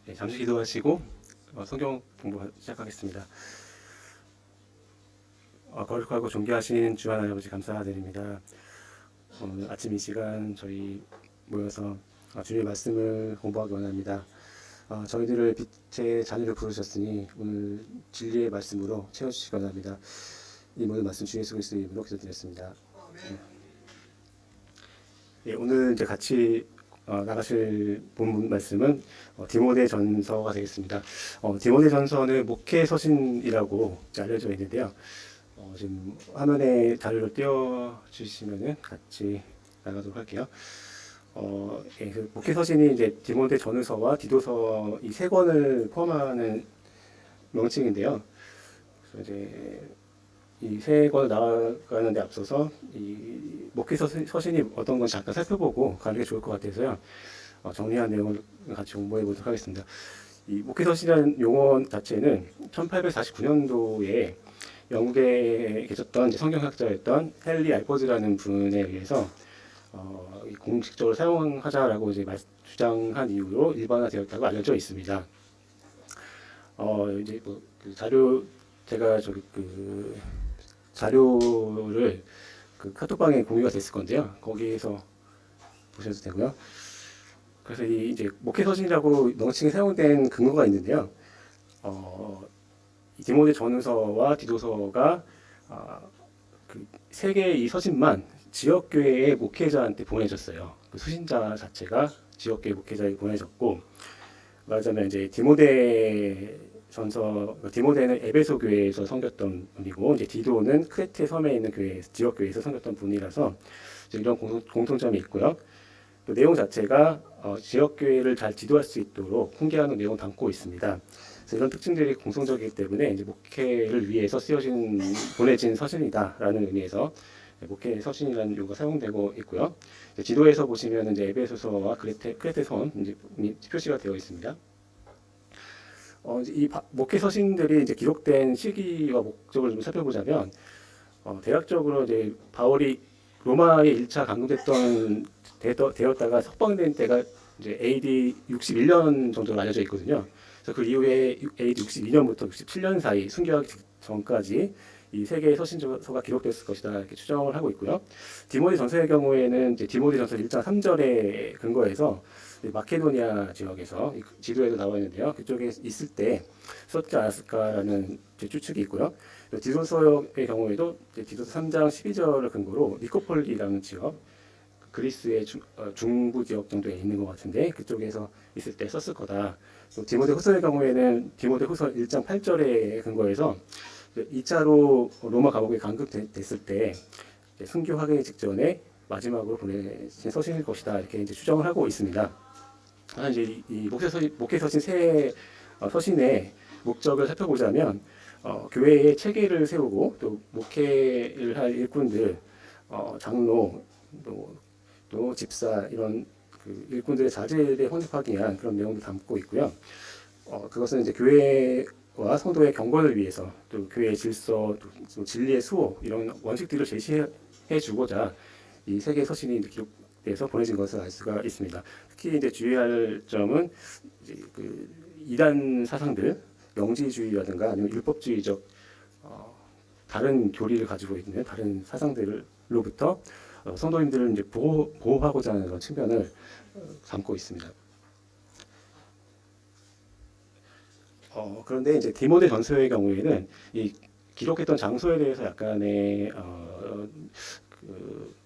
네, 잠시 기도하시고 성경 공부 시작하겠습니다. 거룩하고 존귀하신 주 하나님 아버지 감사드립니다. 오늘 아침 이 시간 저희 모여서 주님의 말씀을 공부하기 원합니다. 저희들을 빛의 자녀로 부르셨으니 오늘 진리의 말씀으로 채워주시기 원합니다. 이 모든 말씀 주 예수 그리스도의 이름으로 기도드렸습니다. 네, 오늘 이제 같이 나가실 본문 말씀은 디모데전서가 되겠습니다. 디모데전서는 목회 서신이라고 알려져 있는데요. 지금 화면에 자료를 띄워주시면은 같이 나가도록 할게요. 그 목회 서신이 이제 디모데 전후서와 디도서 이 세 권을 포함하는 명칭인데요. 그래서 이제 이 세 권을 나가는 데 앞서서 이 목회 서신이 어떤 건지 잠깐 살펴보고 가는 게 좋을 것 같아서요. 정리한 내용을 같이 공부해 보도록 하겠습니다. 이 목회 서신이라는 용어 자체는 1849년도에 영국에 계셨던 성경학자였던 헨리 알퍼즈라는 분에 의해서 공식적으로 사용하자라고 이제 주장한 이유로 일반화되었다고 알려져 있습니다. 이제 그 자료 제가 그 자료를 그 카톡방에 공유가 됐을 건데요. 거기에서 보셔도 되고요. 그래서 이제 목회 서신이라고 명칭이 사용된 근거가 있는데요. 디모데 전후서와 디도서가 그 세 개의 이 서신만 지역 교회의 목회자한테 보내졌어요. 그 수신자 자체가 지역 교회 목회자에게 보내졌고, 말하자면 이제 디모데는 에베소 교회에서 섬겼던 분이고, 이제 디도는 크레테 섬에 있는 교회, 지역 교회에서 섬겼던 분이라서 이런 공통점이 있고요. 또 내용 자체가 지역 교회를 잘 지도할 수 있도록 훈계하는 내용을 담고 있습니다. 그래서 이런 특징들이 공통적이기 때문에 이제 목회를 위해서 보내진 서신이다라는 의미에서 목회 서신이라는 용어가 사용되고 있고요. 지도에서 보시면 이제 에베소서와 크레테 섬 이제 표시가 되어 있습니다. 이 목회 서신들이 이제 기록된 시기와 목적을 좀 살펴보자면 대략적으로 이제 바울이 로마에 1차 되었다가 석방된 때가 이제 AD 61년 정도로 알려져 있거든요. 그래서 그 이후에 AD 62년부터 67년 사이 순교하기 전까지 이 세 개의 서신서가 기록됐을 것이다 이렇게 추정을 하고 있고요. 디모데전서의 경우에는 이제 디모데전서 1장 3절에 근거해서 마케도니아 지역에서 지도에도 나와 있는데요. 그쪽에 있을 때 썼지 않았을까라는 추측이 있고요. 디도서의 경우에도 디도서 3장 12절을 근거로 니코폴리라는 지역, 그리스의 중부 지역 정도에 있는 것 같은데 그쪽에서 있을 때 썼을 거다. 또 디모데후서의 경우에는 디모데후서 1장 8절에 근거해서 2차로 로마 감옥에 감금됐을 때 순교하기 직전에 마지막으로 보내신 서신일 것이다 이렇게 이제 추정을 하고 있습니다. 이제 이 목회 서신 세 서신의 목적을 살펴보자면 교회의 체계를 세우고 또 목회를 할 일꾼들, 장로, 또 집사 이런 그 일꾼들의 자질에 혼합하기 위한 그런 내용도 담고 있고요. 그것은 이제 교회와 성도의 경건을 위해서 또 교회의 질서, 또 진리의 수호 이런 원칙들을 제시해 주고자 이 세 개의 서신이 기록돼서 보내진 것을 알 수가 있습니다. 특히 이제 주의할 점은 이제 그 이단 사상들, 영지주의라든가 아니면 율법주의적 다른 교리를 가지고 있는 다른 사상들로부터 성도님들을 이제 보호하고자 하는 그런 측면을 담고 있습니다. 그런데 이제 디모데 전서의 경우에는 이 기록했던 장소에 대해서 약간의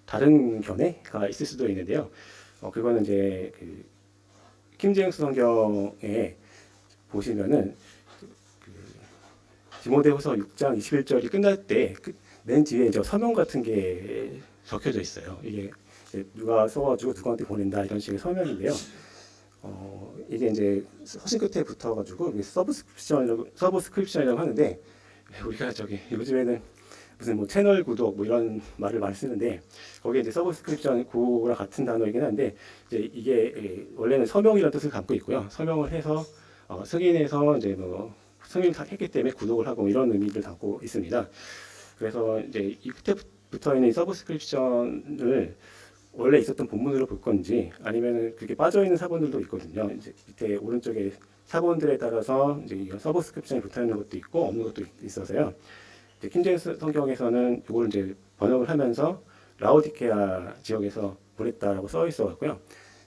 다른 견해가 있을 수도 있는데요. 그거는 이제 그 킹제임스 성경에 보시면은 디모데후서 6장 21절이 끝날 때 맨 뒤에 이제 서명 같은 게 적혀져 있어요. 이게 누가 써가지고 누구한테 보낸다 이런 식의 서명인데요. 이게 이제 서신 끝에 붙어가지고 서브스크립션이라고 하는데 우리가 요즘에는 무슨 뭐 채널 구독 뭐 이런 말을 많이 쓰는데 거기에 이제 서브스크립션 구랑 같은 단어이긴 한데 이제 이게 원래는 서명이라는 뜻을 담고 있고요. 서명을 해서 승인해서 이제 뭐 승인했기 때문에 구독을 하고 이런 의미를 담고 있습니다. 그래서 이제 이 끝에 붙어 있는 서브스크립션을 원래 있었던 본문으로 볼 건지 아니면 그게 빠져 있는 사본들도 있거든요. 이제 밑에 오른쪽에 사본들에 따라서 이제 서브스크립션이 붙어 있는 것도 있고 없는 것도 있어서요. 이제 킹제임스 성경에서는 이걸 이제 번역을 하면서 라오디케아 지역에서 보냈다라고 써 있어 갖고요.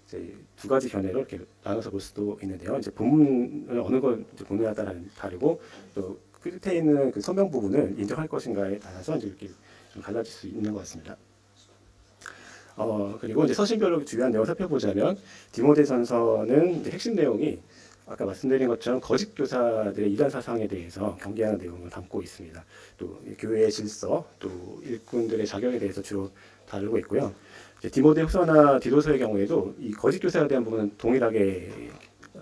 이제 두 가지 견해로 이렇게 나눠서 볼 수도 있는데요. 이제 본문을 어느 걸 이제 본느냐에 따라 다르고 또 끝에 있는 그 서명 부분을 인정할 것인가에 따라서 이제 이렇게 좀 갈라질 수 있는 것 같습니다. 그리고 이제 서신별로 주요한 내용을 살펴보자면 디모데전서는 이제 핵심 내용이 아까 말씀드린 것처럼 거짓 교사들의 이단 사상에 대해서 경계하는 내용을 담고 있습니다. 또 교회의 질서, 또 일꾼들의 자격에 대해서 주로 다루고 있고요. 디모데후서나 디도서의 경우에도 이 거짓 교사에 대한 부분은 동일하게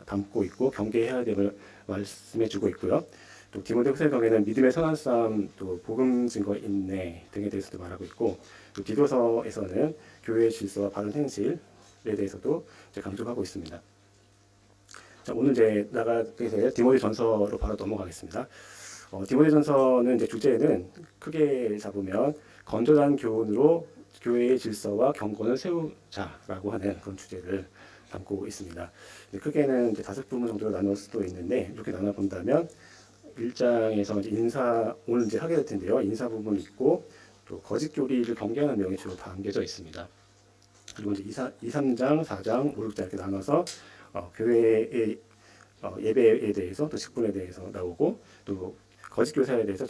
담고 있고 경계해야 됨을 말씀해주고 있고요. 또 디모데후서의 경우에는 믿음의 선한 싸움, 또 복음 증거 인내 등에 대해서도 말하고 있고, 또 디도서에서는 교회의 질서와 바른 행실에 대해서도 강조하고 있습니다. 자, 오늘 이제 나가게 될 디모데전서로 바로 넘어가겠습니다. 디모데전서는 이제 주제는 크게 잡으면 건전한 교훈으로 교회의 질서와 경건을 세우자라고 하는 그런 주제를 담고 있습니다. 크게는 이제 5부분 정도로 나눌 수도 있는데 이렇게 나눠 본다면 1장에서 이제 인사 오늘 이제 하게 될 텐데요. 인사 부분 있고 또 거짓 교리를 경계하는 내용이 주로 담겨져 있습니다. 그리고 이제 2, 3장, 4장, 5, 6장 이렇게 나눠서 교회의 예배에 대해서 또 직분에 대해서 나오고 또 거짓 교사에 대해서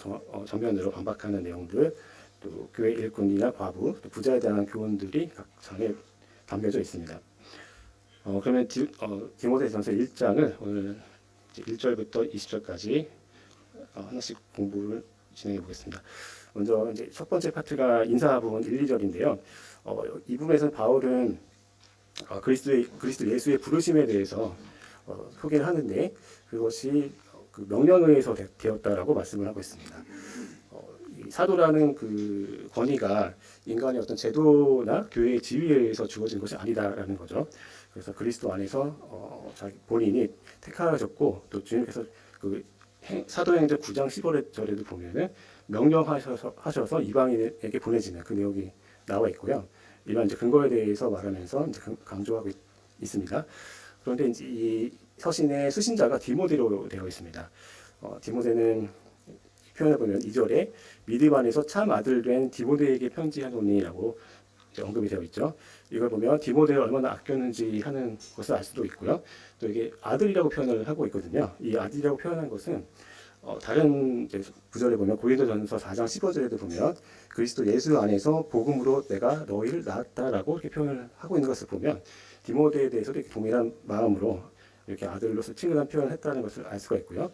전면으로 반박하는 내용들, 또 교회 일꾼이나 과부, 또 부자에 대한 교훈들이 각 장에 담겨져 있습니다. 그러면 디모데전서 1장을 오늘 1절부터 20절까지 하나씩 공부를 진행해 보겠습니다. 먼저 이제 첫 번째 파트가 인사 부분 1, 2절인데요. 이 부분에서는 바울은 그리스도 예수의 부르심에 대해서 소개를 하는데 그것이 그 명령에 의해서 되었다라고 말씀을 하고 있습니다. 이 사도라는 그 권위가 인간의 어떤 제도나 교회의 지위에 의해서 주어진 것이 아니다라는 거죠. 그래서 그리스도 안에서 자기 본인이 택하셨고 또 주님께서 그 사도행전 9장 15절에도 보면은 명령하셔서 이방인에게 보내지는 그 내용이 나와 있고요. 이런 이제 근거에 대해서 말하면서 이제 강조하고 있습니다. 그런데 이제 이 서신의 수신자가 디모데로 되어 있습니다. 디모데는 표현을 보면 2절에 믿음 안에서 참 아들 된 디모데에게 편지하노니라고 언급이 되어 있죠. 이걸 보면 디모데를 얼마나 아꼈는지 하는 것을 알 수도 있고요. 또 이게 아들이라고 표현을 하고 있거든요. 이 아들이라고 표현한 것은 다른 구절에 보면 고린도전서 4장 15절에도 보면 그리스도 예수 안에서 복음으로 내가 너희를 낳았다라고 이렇게 표현을 하고 있는 것을 보면 디모데에 대해서도 이렇게 동일한 마음으로 이렇게 아들로서 친근한 표현을 했다는 것을 알 수가 있고요.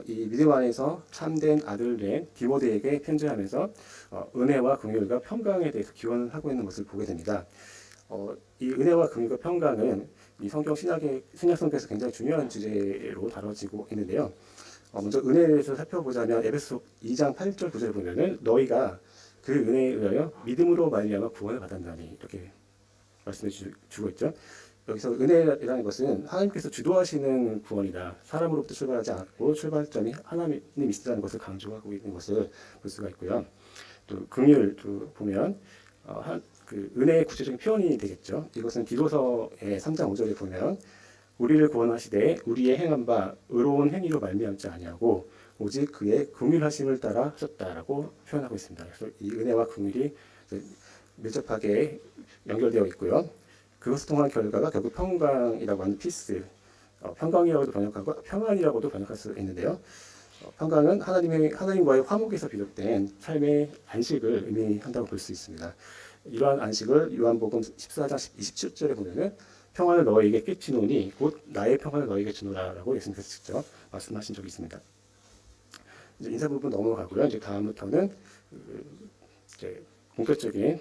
이 믿음 안에서 참된 아들 된 디모데에게 편지하면서 은혜와 긍휼과 평강에 대해서 기원을 하고 있는 것을 보게 됩니다. 이 은혜와 긍휼과 평강은 이 성경 신약 성경에서 굉장히 중요한 주제로 다뤄지고 있는데요. 먼저 은혜에 대해서 살펴보자면 에베소 2장 8절 9절을 보면은 너희가 그 은혜에 의하여 믿음으로 말미암아 구원을 받았나니 이렇게 말씀해 주고 있죠. 여기서 은혜라는 것은 하나님께서 주도하시는 구원이다. 사람으로부터 출발하지 않았고 출발점이 하나님이시다는 것을 강조하고 있는 것을 볼 수가 있고요. 또 긍휼도 보면 그 은혜의 구체적인 표현이 되겠죠. 이것은 디도서의 3장 5절에 보면 우리를 구원하시되 우리의 행한 바 의로운 행위로 말미암지 아니하고 오직 그의 긍휼하심을 따라 하셨다라고 표현하고 있습니다. 그래서 이 은혜와 긍휼이 밀접하게 연결되어 있고요. 그것을 통한 결과가 결국 평강이라고 하는 피스, 평강이라고도 번역하고 평안이라고도 번역할 수 있는데요. 평강은 하나님과의 화목에서 비롯된 삶의 안식을 의미한다고 볼 수 있습니다. 이러한 안식을 요한복음 14장 27절에 보면은 평안을 너희에게 끼치노니 곧 나의 평안을 너희에게 주노라라고 예수님께서 직접 말씀하신 적이 있습니다. 이제 인사 부분 넘어가고요. 이제 다음부터는 이제 본격적인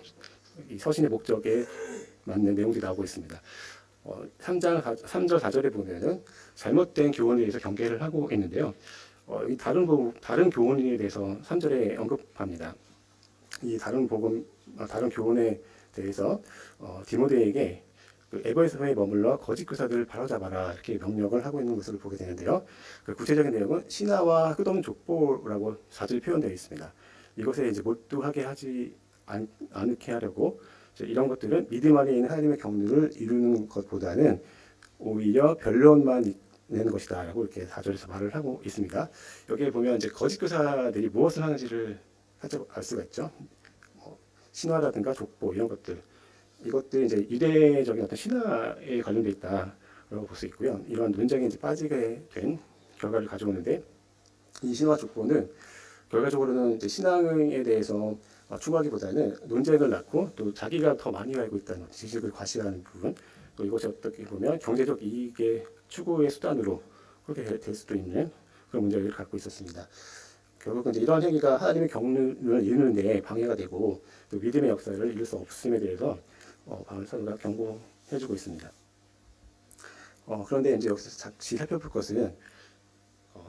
이 서신의 목적에 맞는 내용들이 나오고 있습니다. 3절 4절에 보면은 잘못된 교훈에 대해서 경계를 하고 있는데요. 이 다른 교훈에 대해서 3절에 언급합니다. 이 다른 교훈에 대해서 디모데에게 그 에베소에 머물러 거짓 교사들을 바로잡아라 이렇게 명령을 하고 있는 것을 보게 되는데요. 그 구체적인 내용은 신하와 끝없는 족보라고 4절에 표현되어 있습니다. 이것에 이제 몰두하게 하지 않게 하려고 이런 것들은 믿음 안에 있는 하나님의 경륜을 이루는 것보다는 오히려 변론만 내는 것이다라고 이렇게 4절에서 말을 하고 있습니다. 여기에 보면 이제 거짓 교사들이 무엇을 하는지를 살짝 알 수가 있죠. 신화라든가 족보 이런 것들, 이것들이 이제 유대적인 어떤 신화에 관련돼 있다라고 볼 수 있고요. 이런 논쟁에 이제 빠지게 된 결과를 가져오는데, 이 신화 족보는 결과적으로는 이제 신앙에 대해서 추구하기보다는 논쟁을 낳고 또 자기가 더 많이 알고 있다는 지식을 과시하는 부분, 또 이것이 어떻게 보면 경제적 이익의 추구의 수단으로 그렇게 될 수도 있는 그런 문제를 갖고 있었습니다. 결국은 이제 이러한 행위가 하나님의 경륜을 이루는 데 방해가 되고 또 믿음의 역사를 이룰 수 없음에 대해서 바울 사도가 경고해주고 있습니다. 그런데 이제 여기서 잠시 살펴볼 것은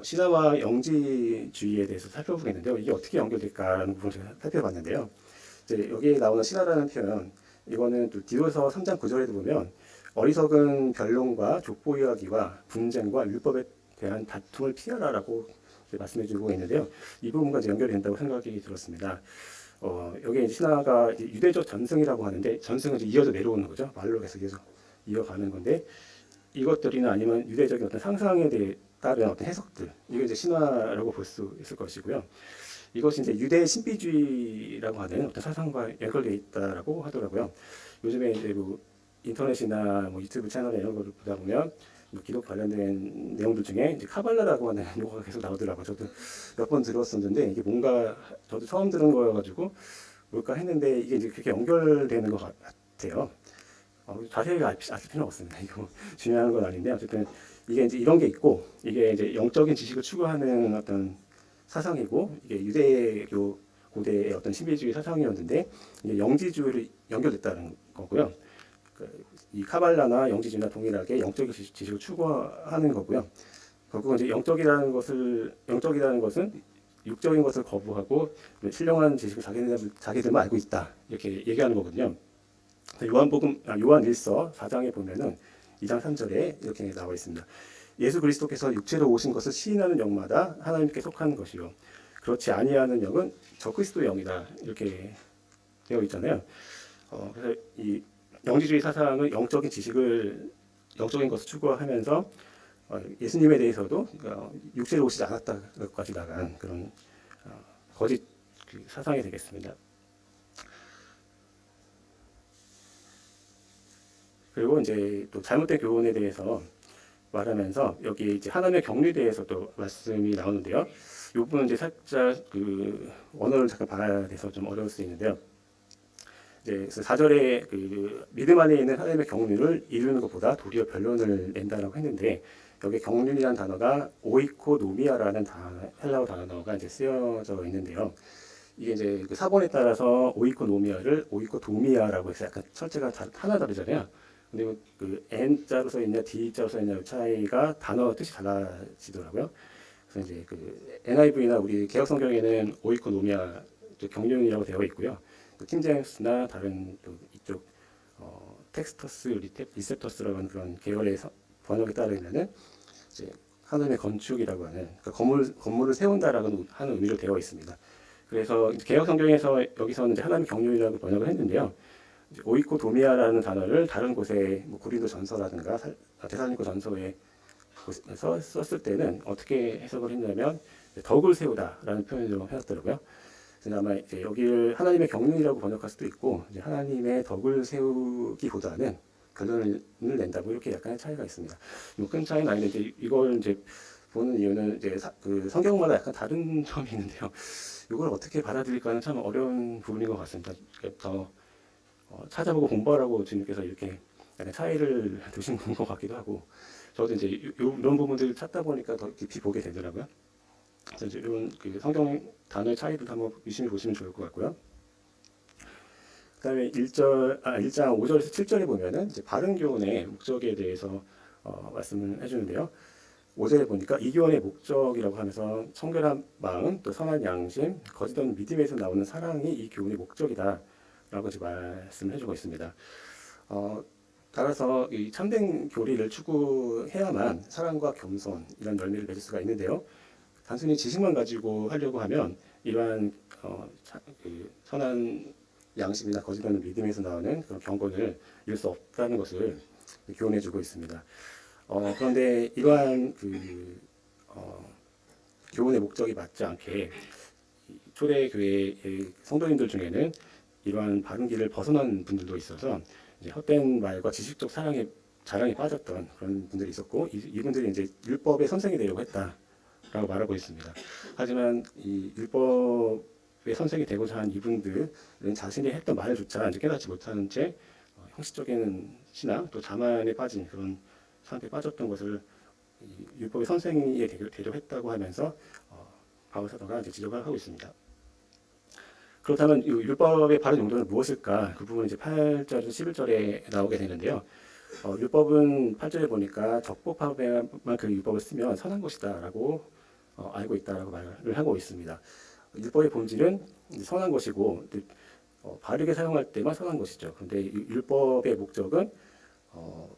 신화와 영지주의에 대해서 살펴보겠는데요. 이게 어떻게 연결될까라는 부분을 제가 살펴봤는데요. 이제 여기에 나오는 신화라는 표현, 이거는 또 디도서 3장 9절에도 보면 어리석은 변론과 족보 이야기와 분쟁과 율법에 대한 다툼을 피하라라고 말씀해주고 있는데요. 이 부분과 이제 연결이 된다고 생각이 들었습니다. 여기 신화가 이제 유대적 전승이라고 하는데, 전승은 이제 이어져 내려오는 거죠. 말로 계속 이어가는 건데, 이것들이나 아니면 유대적인 어떤 상상에 대해 따른 어떤 해석들, 이게 이제 신화라고 볼 수 있을 것이고요. 이것이 이제 유대 신비주의라고 하는 어떤 사상과 연결되어 있다라고 하더라고요. 요즘에 이제 뭐 인터넷이나 뭐 유튜브 채널 이런 거를 보다 보면 뭐 기독 관련된 내용들 중에 이제 카발라라고 하는 용어가 계속 나오더라고요. 저도 몇 번 들었었는데 이게 뭔가 저도 처음 들은 거여가지고 뭘까 했는데 이게 이제 그렇게 연결되는 것 같아요. 자세히 알 필요는 없습니다. 이거 중요한 건 아닌데 어쨌든 이게 이제 이런 게 있고, 이게 이제 영적인 지식을 추구하는 어떤 사상이고, 이게 유대교 고대의 어떤 신비주의 사상이었는데 이게 영지주의로 연결됐다는 거고요. 이 카발라나 영지주의나 동일하게 영적인 지식을 추구하는 거고요. 결국은 이제 영적이라는 것은 육적인 것을 거부하고 신령한 지식을 자기들만 알고 있다, 이렇게 얘기하는 거거든요. 요한 1서 4장에 보면은 2장 3절에 이렇게 나와 있습니다. 예수 그리스도께서 육체로 오신 것을 시인하는 영마다 하나님께 속한 것이요, 그렇지 아니하는 영은 적그리스도의 영이다, 이렇게 되어 있잖아요. 그래서 이 영지주의 사상은 영적인 것을 추구하면서 예수님에 대해서도 육체로 오시지 않았다까지 나간 그런 거짓 사상이 되겠습니다. 그리고 이제 또 잘못된 교훈에 대해서 말하면서 여기 이제 하나님의 경륜에 대해서도 말씀이 나오는데요. 이 부분은 이제 살짝 그 언어를 잠깐 봐야 돼서 좀 어려울 수 있는데요. 이제 4절에 그 믿음 안에 있는 하나님의 경륜을 이루는 것보다 도리어 변론을 낸다라고 했는데, 여기 경륜이라는 단어가 오이코노미아라는 헬라어 단어가 이제 쓰여져 있는데요. 이게 이제 그 사본에 따라서 오이코노미아를 오이코도미아라고 해서 약간 철자가 하나 다르잖아요. 근데 그 N자로 써 있냐 D자로 써 있냐 차이가 단어 뜻이 달라지더라고요. 그래서 이제 그 NIV나 우리 개역 성경에는 오이코노미아 경륜이라고 되어 있고요. 킹제임스나 다른 또 이쪽 텍스터스 리셉터스라고 하는 그런 계열의 번역에 따르면은 이제 하나님의 건축이라고 하는, 그러니까 건물을 세운다라는 하는 의미로 되어 있습니다. 그래서 개역 성경에서 여기서는 이제 하나님의 경륜이라고 번역을 했는데요. 오이코 도미아라는 단어를 다른 곳에 뭐 고린도 전서라든가 데살로니가 전서에서 썼을 때는 어떻게 해석을 했냐면 덕을 세우다라는 표현으로 해놨더라고요. 그래서 아마 이제 여기를 하나님의 경륜이라고 번역할 수도 있고, 이제 하나님의 덕을 세우기보다는 결론을 낸다고, 이렇게 약간의 차이가 있습니다. 뭐 큰 차이는 아닌데 이제 이걸 이제 보는 이유는 이제 그 성경마다 약간 다른 점이 있는데요. 이걸 어떻게 받아들일까는 참 어려운 부분인 것 같습니다. 더 찾아보고 공부하라고 주님께서 이렇게 약간 차이를 두신 것 같기도 하고, 저도 이제 이런 부분들을 찾다 보니까 더 깊이 보게 되더라고요. 그래서 이제 이런 그 성경 단어의 차이도 한번 유심히 보시면 좋을 것 같고요. 그다음에 1장 5절에서 7절에 보면은 이제 바른 교훈의 목적에 대해서 말씀을 해주는데요. 5절에 보니까 이 교훈의 목적이라고 하면서 청결한 마음, 또 선한 양심, 거짓 없는 믿음에서 나오는 사랑이 이 교훈의 목적이다라고 이제 말씀을 해주고 있습니다. 따라서 이 참된 교리를 추구해야만 사랑과 겸손 이런 열매를 맺을 수가 있는데요. 단순히 지식만 가지고 하려고 하면 이러한 그 선한 양심이나 거짓 없는 믿음에서 나오는 그런 경건을 이룰 수 없다는 것을 교훈해주고 있습니다. 그런데 이러한 교훈의 목적이 맞지 않게 초대교회의 성도님들 중에는 이러한 바른 길을 벗어난 분들도 있어서 이제 헛된 말과 지식적 자랑에 빠졌던 그런 분들이 있었고, 이분들이 이제 율법의 선생이 되려고 했다라고 말하고 있습니다. 하지만 이 율법의 선생이 되고자 한 이분들은 자신이 했던 말조차 이제 깨닫지 못하는 채 형식적인 신앙 또 자만에 빠진 그런 상태에 빠졌던 것을 이 율법의 선생이 되려고 했다고 하면서 바울 사도가 이제 지적을 하고 있습니다. 그렇다면 이 율법의 바른 용도는 무엇일까? 그 부분은 이제 8절에서 11절에 나오게 되는데요. 율법은 8절에 보니까 적법함에만 그 율법을 쓰면 선한 것이다라고 알고 있다라고 말을 하고 있습니다. 율법의 본질은 선한 것이고 바르게 사용할 때만 선한 것이죠. 그런데 율법의 목적은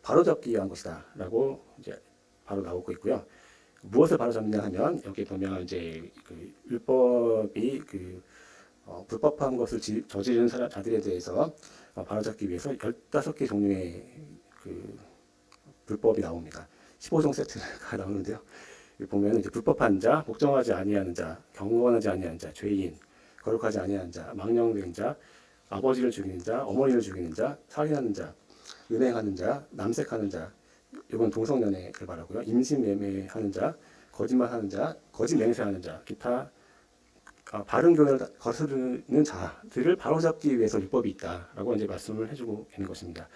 바로잡기 위한 것이다라고 이제 바로 나오고 있고요. 무엇을 바로잡냐 하면 여기 보면 이제 그 율법이 불법한 것을 저지른 자들에 대해서 바로잡기 위해서 15개 종류의 불법이 나옵니다. 15종 세트가 나오는데요. 보면 이제 불법한 자, 복종하지 아니하는 자, 경건하지 아니하는 자, 죄인, 거룩하지 아니하는 자, 망령된 자, 아버지를 죽이는 자, 어머니를 죽이는 자, 살인하는 자, 은행하는 자, 남색하는 자, 이건 동성연애를 말하고요. 임신매매하는 자, 거짓말하는 자, 거짓 맹세하는 자, 기타 바른 교훈을 거스르는 자들을 바로잡기 위해서 율법이 있다라고 이제 말씀을 해주고 있는 것입니다.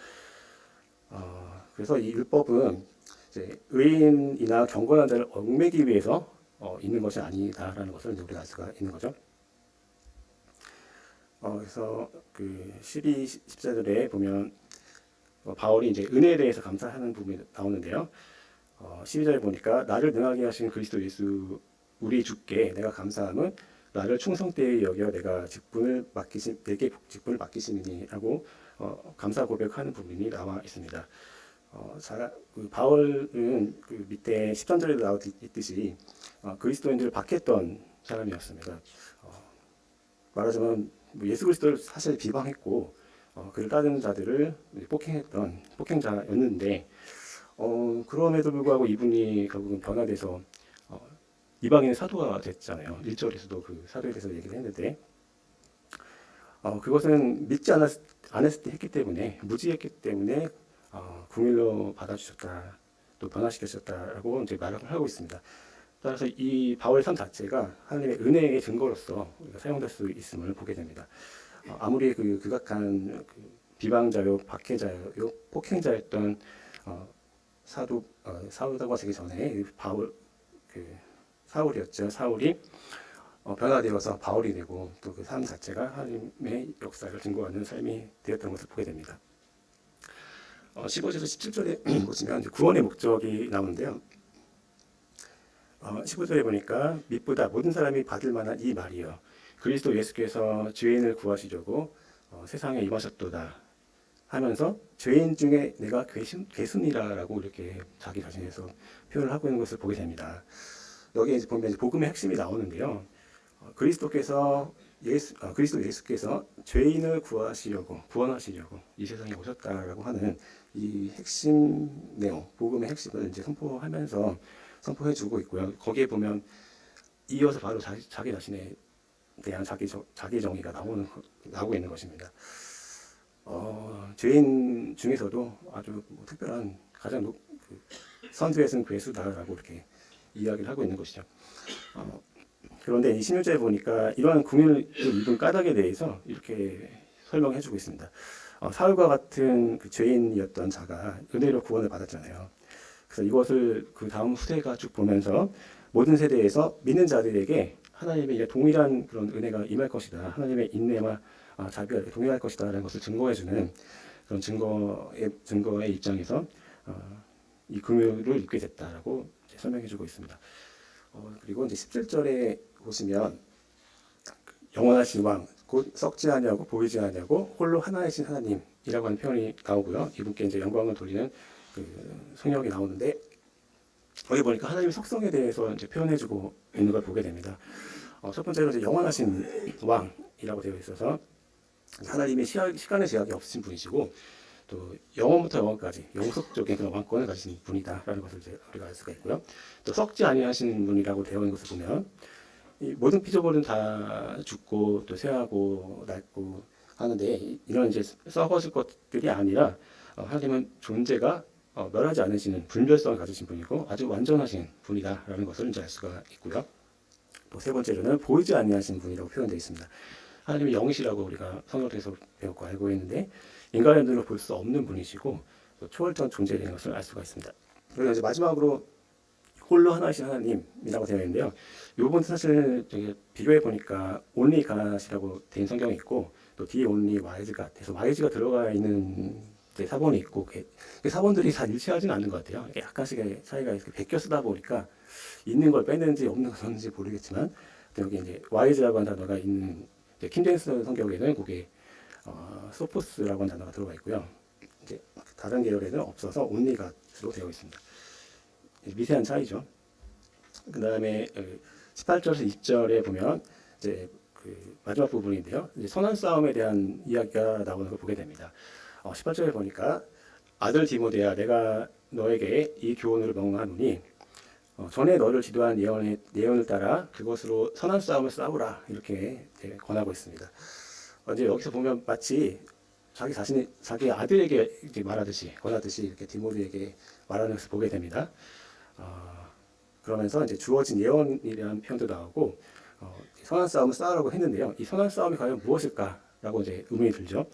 그래서 이 율법은 이제 의인이나 경건한 자를 얽매기 위해서 있는 것이 아니다라는 것을 이제 우리가 알 수가 있는 거죠. 그래서 12, 14절에 보면 바울이 이제 은혜에 대해서 감사하는 부분이 나오는데요. 12절에 보니까 나를 능하게 하신 그리스도 예수 우리 주께 내가 감사함은 나를 충성되이 여겨 내게 직분을 맡기시니라고 감사 고백하는 부분이 나와 있습니다. 바울은 밑에 13절에도 나와 있듯이 그리스도인들을 박했던 사람이었습니다. 말하자면 예수 그리스도를 사실 비방했고 그를 따르는 자들을 폭행했던 폭행자였는데 그럼에도 불구하고 이분이 결국은 변화돼서 이방인의 사도가 됐잖아요. 1절에서도 그 사도에 대해서 얘기를 했는데 그것은 믿지 않았을 때 했기 때문에 무지했기 때문에 긍휼로 받아주셨다 또 변화시켜주셨다라고 이제 말을 하고 있습니다. 따라서 이 바울의 삶 자체가 하나님의 은혜의 증거로서 사용될 수 있음을 보게 됩니다. 아무리 극악한 비방자요, 박해자요, 폭행자였던 사도가 되기 전에 사울이었죠. 사울이 변화되어서 바울이 되고 또 그 삶 자체가 하나님의 역사를 증거하는 삶이 되었던 것을 보게 됩니다. 15절에서 17절에 보시면 구원의 목적이 나오는데요. 15절에 보니까 믿보다 모든 사람이 받을 만한 이 말이요. 그리스도 예수께서 죄인을 구하시려고 세상에 임하셨도다 하면서 죄인 중에 내가 괴순이라라고 이렇게 자기 자신에서 표현을 하고 있는 것을 보게 됩니다. 여기에 보면 복음의 핵심이 나오는데요. 그리스도 예수께서 죄인을 구원하시려고 이 세상에 오셨다라고 하는 이 핵심 내용, 복음의 핵심을 이제 선포해주고 있고요. 거기에 보면 이어서 바로 자기 자신에 대한 자기 정의가 나오고 있는 것입니다. 죄인 중에서도 아주 특별한 가장 선두에서는 괴수다라고 이렇게 이야기를 하고 있는 것이죠. 그런데 이 16절에 보니까 이러한 긍휼을 입은 까닭에 대해서 이렇게 설명해주고 있습니다. 사울과 같은 죄인이었던 자가 은혜로 구원을 받았잖아요. 그래서 이것을 그 다음 후대가 쭉 보면서 모든 세대에서 믿는 자들에게 하나님의 동일한 그런 은혜가 임할 것이다. 하나님의 인내와 자비가 동일할 것이다라는 것을 증거해주는 그런 증거의 입장에서 이 긍휼을 입게 됐다라고 설명해주고 있습니다. 그리고 이제 17절에 보시면 영원하신 왕, 곧 썩지 아니하고 보이지 아니하고 홀로 하나이신 하나님이라고 하는 표현이 나오고요. 이분께 이제 영광을 돌리는 성역이 나오는데 거기 보니까 하나님의 속성에 대해서 이제 표현해주고 있는 걸 보게 됩니다. 첫 번째로 이제 영원하신 왕이라고 되어 있어서 하나님의 시간의 제약이 없으신 분이시고 또 영원부터 영원까지 영속적인 그런 왕권을 가지신 분이다라는 것을 이제 우리가 알 수가 있고요. 또 썩지 아니하신 분이라고 되어 있는 것을 보면 이 모든 피조물은 다 죽고 또 쇠하고 낡고 하는데 이런 이제 썩어질 것들이 아니라 하나님은 존재가 멸하지 않으시는 불멸성을 가지신 분이고 아주 완전하신 분이다라는 것을 이제 알 수가 있고요. 또 세 번째로는 보이지 아니하신 분이라고 표현되어 있습니다. 하나님의 영이시라고 우리가 성경에서 배웠고 알고 있는데 인간의 눈으로 볼 수 없는 분이시고 또 초월적 존재인 것을 알 수가 있습니다. 그리고 이제 마지막으로 홀로 하나이신 하나님이라고 되어 있는데요. 이 부분 사실 저기 비교해 보니까 only God이라고 된 성경이 있고 또 the only wise God 그래서 wise가 들어가 있는 사본이 있고 그 사본들이 다 일치하지는 않는 것 같아요. 약간씩의 차이가 이렇게 베껴 쓰다 보니까 있는 걸 뺐는지 없는 걸 썼는지 모르겠지만 여기 이제 wise라고 하는 단어가 있는 킹제임스 성경에는 그게 소포스라고 하는 단어가 들어가 있고요. 이제 다른 계열에는 없어서 only God으로 되어 있습니다. 미세한 차이죠. 그 다음에 18절에서 20절에 보면 이제 그 마지막 부분인데요. 이제 선한 싸움에 대한 이야기가 나오는 걸 보게 됩니다. 18절에 보니까 아들 디모데야 내가 너에게 이 교훈을 명하노니 전에 너를 지도한 예언을 따라 그것으로 선한 싸움을 싸우라 이렇게 권하고 있습니다. 이제 여기서 보면 마치 자기 자신이 자기 아들에게 이제 말하듯이 권하듯이 이렇게 디모데에게 말하는 것을 보게 됩니다. 그러면서 이제 주어진 예언이라는 표현도 나오고 선한 싸움을 싸우라고 했는데요. 이 선한 싸움이 과연 무엇일까라고 이제 의문이 들죠.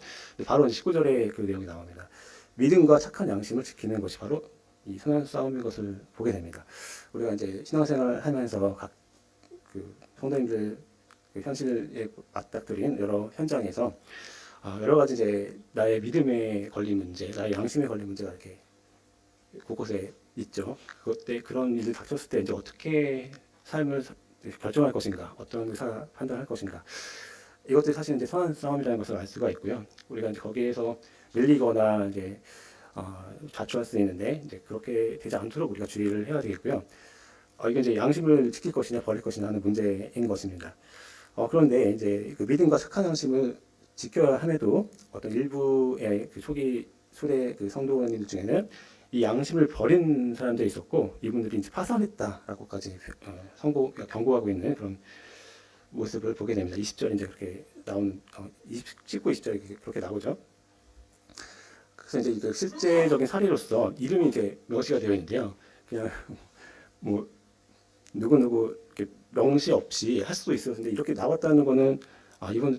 바로 19절에 그 내용이 나옵니다. 믿음과 착한 양심을 지키는 것이 바로 이 선한 싸움인 것을 보게 됩니다. 우리가 이제 신앙생활 하면서 각 그 성도님들 그 현실에 맞닥뜨린 여러 현장에서 여러 가지 이제 나의 믿음에 걸린 문제, 나의 양심에 걸린 문제가 이렇게 곳곳에 있죠. 그때 그런 일이 닥쳤을 때 이제 어떻게 삶을 결정할 것인가, 어떤 의사 판단할 것인가. 이것들이 사실 이제 선한 싸움이라는 것을 알 수가 있고요. 우리가 이제 거기에서 밀리거나 이제 자초할 수 있는데 이제 그렇게 되지 않도록 우리가 주의를 해야 되겠고요. 이게 이제 양심을 지킬 것이냐 버릴 것이냐 하는 문제인 것입니다. 그런데 이제 그 믿음과 착한 양심을 지켜야 함에도 어떤 일부의 그 초대 그 성도님들 중에는 이 양심을 버린 사람들이 있었고 이분들이 이제 파산했다라고까지 경고하고 있는 그런 모습을 보게 됩니다. 20절 이제 그렇게 나온 19, 20절이 그렇게 나오죠. 그래서 이제 그 실제적인 사례로서 이름이 이제 명시가 되어 있는데요. 그냥 뭐 누구 이렇게 명시 없이 할 수도 있었는데 이렇게 나왔다는 거는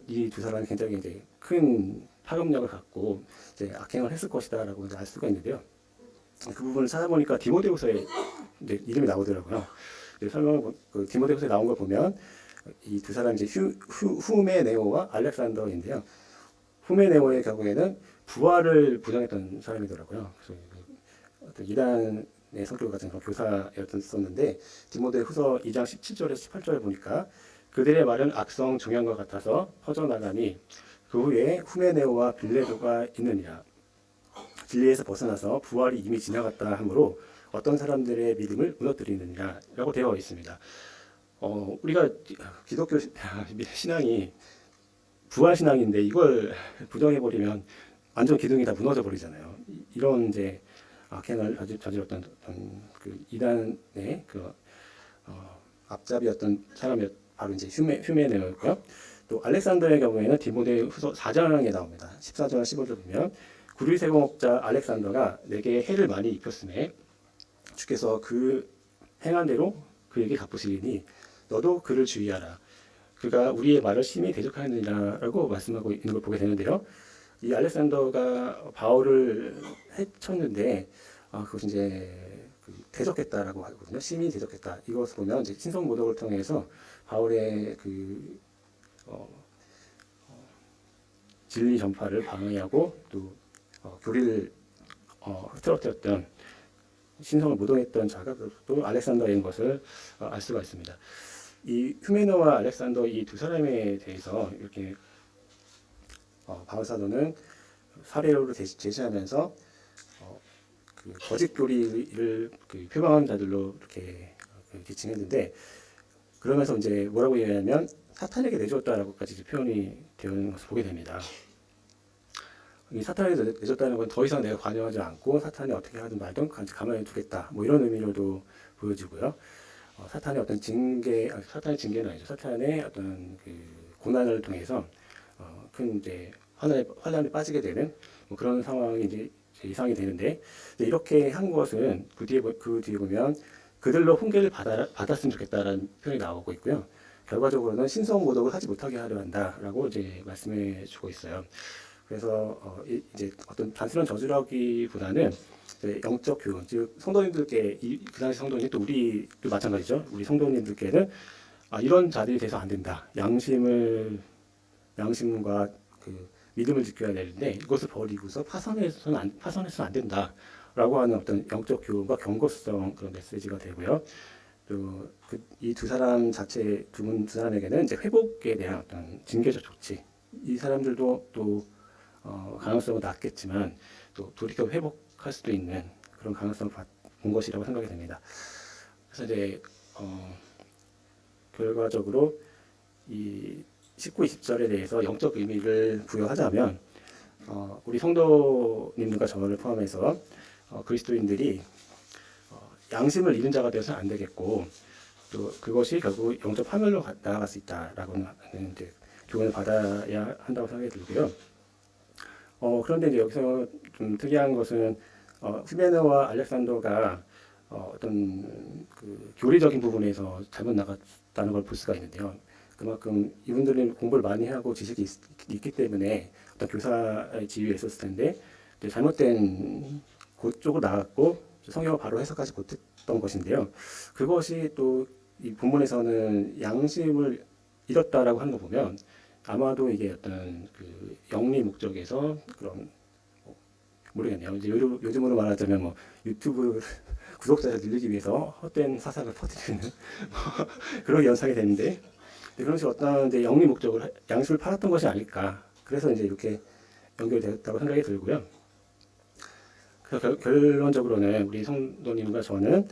이 두 사람이 굉장히 이제 큰 파급력을 갖고 이제 악행을 했을 것이다라고 이제 알 수가 있는데요. 그 부분을 찾아보니까 디모데후서에 이제 이름이 나오더라고요. 설명을 그 디모데후서에 나온 걸 보면 이 두 사람이 이제 후메네오와 알렉산더인데요. 후메네오의 경우에는 부활을 부정했던 사람이더라고요. 그래서 어떤 이단의 성격을 가진 그런 교사였었는데 디모데후서 2장 17절에서 18절에 보니까 그들의 말은 악성 종양과 같아서 퍼져나가니 그 후에 후메네오와 빌레도가 있느니라. 진리에서 벗어나서 부활이 이미 지나갔다 하므로 어떤 사람들의 믿음을 무너뜨리느냐라고 되어 있습니다. 우리가 기독교 신앙이 부활 신앙인데 이걸 부정해 버리면 완전 기둥이 다 무너져 버리잖아요. 이런 이제 악행을 저질렀던 그 이단의 그 앞잡이였던 사람이 바로 이제 휴메네오였고요. 또 알렉산더의 경우에는 디모데후서 4장에 나옵니다. 14절 15절 보면 구리세공업자 알렉산더가 내게 해를 많이 입혔음에 주께서 그 행한 대로 그에게 갚으시리니 너도 그를 주의하라. 그가 우리의 말을 심히 대적하느니라라고 말씀하고 있는 걸 보게 되는데요. 이 알렉산더가 바울을 해쳤는데 그것이 이제 대적했다라고 하거든요. 심히 대적했다. 이것을 보면 이제 신성 모독을 통해서 바울의 그 진리 전파를 방해하고 또 교리를 흐트러뜨렸던 신성을 모독했던 자가 또 알렉산더인 것을 알 수가 있습니다. 이 휴메노와 알렉산더 이 두 사람에 대해서 이렇게 바울 사도는 사례로 제시하면서 그 거짓 교리를 표방한 자들로 이렇게 지칭했는데 그러면서 이제 뭐라고 얘기하냐면 사탄에게 내주었다라고까지 표현이 되어 있는 것을 보게 됩니다. 이 사탄이 내줬다는 건 더 이상 내가 관여하지 않고 사탄이 어떻게 하든 말든 가만히 두겠다. 뭐 이런 의미로도 보여지고요. 사탄의 어떤 징계, 사탄의 징계는 아니죠. 사탄의 어떤 그 고난을 통해서 큰 이제 환란에 빠지게 되는 뭐 그런 상황이 이제 예상이 되는데, 이렇게 한 것은 그 뒤에 보면 그들로 훈계를 받았으면 좋겠다라는 표현이 나오고 있고요. 결과적으로는 신성 모독을 하지 못하게 하려 한다라고 이제 말씀해 주고 있어요. 그래서 이제 어떤 단순한 저주라기보다는 영적 교훈, 즉 성도님들께 그 당시 성도님 또 우리도 마찬가지죠. 우리 성도님들께는 이런 자들이 돼서 안 된다. 양심과 그 믿음을 지켜야 되는데 이것을 버리고서 파선해서는 안 된다라고 하는 어떤 영적 교훈과 경고성 그런 메시지가 되고요. 또 이 두 사람 자체 두 사람에게는 이제 회복에 대한 어떤 징계적 조치. 이 사람들도 또 가능성은 낮겠지만 또 돌이켜 회복할 수도 있는 그런 가능성을 본 것이라고 생각이 됩니다. 그래서 이제 결과적으로 이 19, 20절에 대해서 영적 의미를 부여하자면 우리 성도님들과 저를 포함해서 그리스도인들이 양심을 잃은 자가 되어서는 안 되겠고, 또 그것이 결국 영적 파멸로 나아갈 수 있다라고 하는 이제 교훈을 받아야 한다고 생각이 들고요. 그런데 이제 여기서 좀 특이한 것은 히메네와 알렉산더가 어떤 그 교리적인 부분에서 잘못 나갔다는 걸 볼 수가 있는데요. 그만큼 이분들은 공부를 많이 하고 지식이 있기 때문에 어떤 교사의 지위에 있었을 텐데 잘못된 그쪽으로 나갔고 성경을 바로 해석하지 못했던 것인데요. 그것이 또 이 본문에서는 양심을 잃었다라고 하는 거 보면 아마도 이게 어떤 그 영리 목적에서 그런 모르겠네요. 이제 요즘으로 말하자면 뭐 유튜브 구독자를 늘리기 위해서 헛된 사상을 퍼뜨리는 그런 연상이 되는데, 그런 식으로 어떤 이제 영리 목적을 양심을 팔았던 것이 아닐까. 그래서 이제 이렇게 연결되었다고 생각이 들고요. 그래서 결론적으로는 우리 성도님과 저는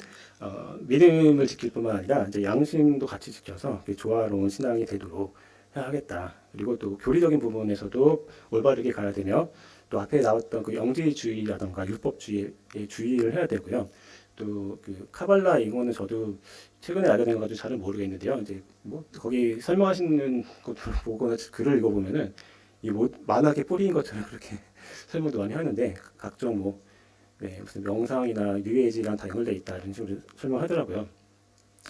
믿음을 지킬 뿐만 아니라 이제 양심도 같이 지켜서 조화로운 신앙이 되도록 해야 하겠다. 그리고 또 교리적인 부분에서도 올바르게 가야 되며, 또 앞에 나왔던 그 영지주의라던가 율법주의에 주의를 해야 되고요. 또 그 카발라 이거는 저도 최근에 알게 된 가지고 잘은 모르겠는데요. 이제 뭐 거기 설명하시는 것을 보거나 글을 읽어보면은 이 만학의 뿌리인 것처럼 그렇게 설명도 많이 하는데, 각종 뭐 무슨 명상이나 뉴에이지랑 다 연결돼 있다 이런 식으로 설명하더라고요.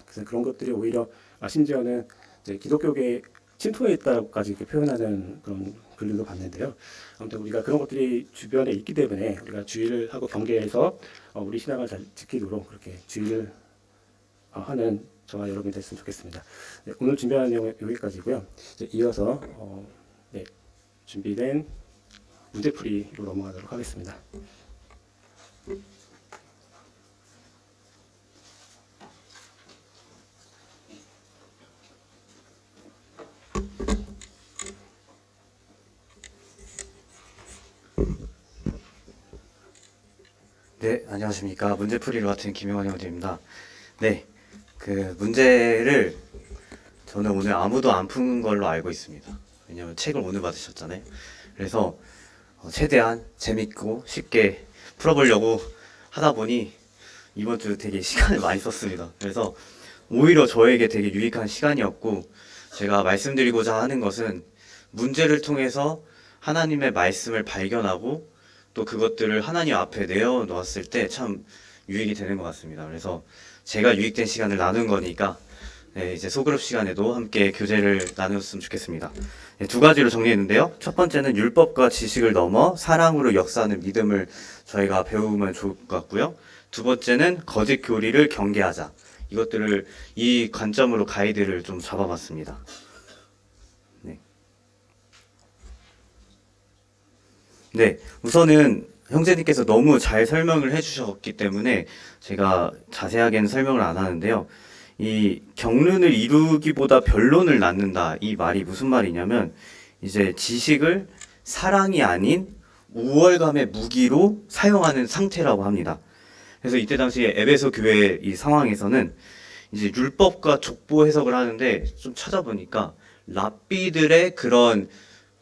그래서 그런 것들이 오히려 심지어는 이제 기독교계 침투해 있다고까지 이렇게 표현하는 그런 글들도 봤는데요. 아무튼 우리가 그런 것들이 주변에 있기 때문에 우리가 주의를 하고 경계해서 우리 신앙을 잘 지키도록 그렇게 주의를 하는 저와 여러분이 됐으면 좋겠습니다. 네, 오늘 준비한 내용은 여기까지고요. 이제 이어서 준비된 문제풀이로 넘어가도록 하겠습니다. 네, 안녕하십니까. 문제풀이를 맡은 김용환 형제입니다. 네, 그 문제를 저는 오늘 아무도 안 푼 걸로 알고 있습니다. 왜냐면 책을 오늘 받으셨잖아요. 그래서 최대한 재밌고 쉽게 풀어보려고 하다 보니 이번 주 되게 시간을 많이 썼습니다. 그래서 오히려 저에게 되게 유익한 시간이었고, 제가 말씀드리고자 하는 것은 문제를 통해서 하나님의 말씀을 발견하고 또 그것들을 하나님 앞에 내어놓았을 때 참 유익이 되는 것 같습니다. 그래서 제가 유익된 시간을 나눈 거니까 이제 소그룹 시간에도 함께 교제를 나눴으면 좋겠습니다. 두 가지로 정리했는데요. 첫 번째는 율법과 지식을 넘어 사랑으로 역사하는 믿음을 저희가 배우면 좋을 것 같고요. 두 번째는 거짓 교리를 경계하자. 이것들을 이 관점으로 가이드를 좀 잡아봤습니다. 네, 우선은 형제님께서 너무 잘 설명을 해주셨기 때문에 제가 자세하게는 설명을 안 하는데요. 이 경륜을 이루기보다 변론을 낳는다, 이 말이 무슨 말이냐면 이제 지식을 사랑이 아닌 우월감의 무기로 사용하는 상태라고 합니다. 그래서 이때 당시에 에베소 교회 이 상황에서는 이제 율법과 족보 해석을 하는데 좀 찾아보니까 랍비들의 그런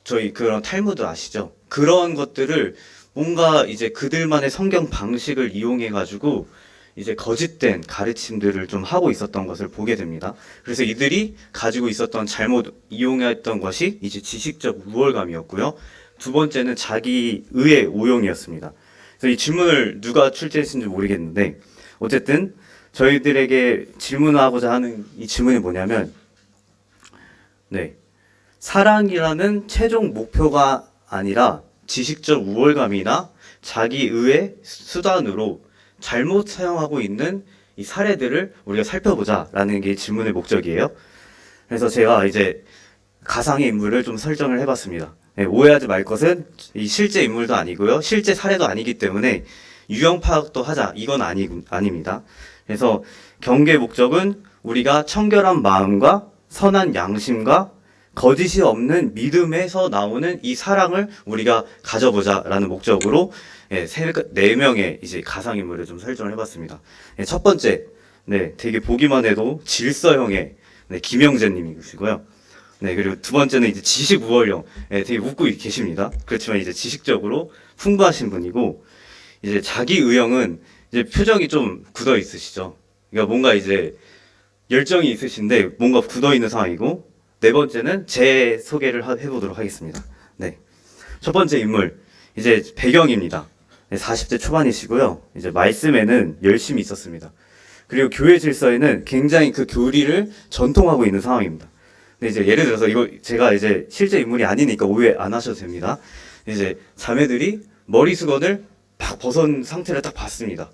저희 그런 탈무드 아시죠? 그런 것들을 뭔가 이제 그들만의 성경 방식을 이용해 가지고 이제 거짓된 가르침들을 좀 하고 있었던 것을 보게 됩니다. 그래서 이들이 가지고 있었던 잘못 이용했던 것이 이제 지식적 우월감이었고요. 두 번째는 자기 의의 오용이었습니다. 그래서 이 질문을 누가 출제했는지 모르겠는데 어쨌든 저희들에게 질문하고자 하는 이 질문이 뭐냐면 네. 사랑이라는 최종 목표가 아니라 지식적 우월감이나 자기의의 수단으로 잘못 사용하고 있는 이 사례들을 우리가 살펴보자라는 게 질문의 목적이에요. 그래서 제가 이제 가상의 인물을 좀 설정을 해봤습니다. 네, 오해하지 말 것은 이 실제 인물도 아니고요. 실제 사례도 아니기 때문에 유형 파악도 하자. 이건 아닙니다. 그래서 경계의 목적은 우리가 청결한 마음과 선한 양심과 거짓이 없는 믿음에서 나오는 이 사랑을 우리가 가져보자라는 목적으로 네 명의 이제 가상인물을 좀 설정을 해봤습니다. 첫 번째, 네, 되게 보기만 해도 질서형의 김영재님이시고요. 네, 그리고 두 번째는 이제 지식 우월형, 되게 웃고 계십니다. 그렇지만 이제 지식적으로 풍부하신 분이고, 이제 자기 의형은 이제 표정이 좀 굳어 있으시죠. 그러니까 뭔가 이제 열정이 있으신데 뭔가 굳어 있는 상황이고, 네 번째는 제 소개를 해보도록 하겠습니다. 네. 첫 번째 인물, 이제 배경입니다. 40대 초반이시고요. 이제 말씀에는 열심히 있었습니다. 그리고 교회 질서에는 굉장히 그 교리를 전통하고 있는 상황입니다. 근데 이제 예를 들어서 이거 제가 이제 실제 인물이 아니니까 오해 안 하셔도 됩니다. 이제 자매들이 머리 수건을 막 벗은 상태를 딱 봤습니다.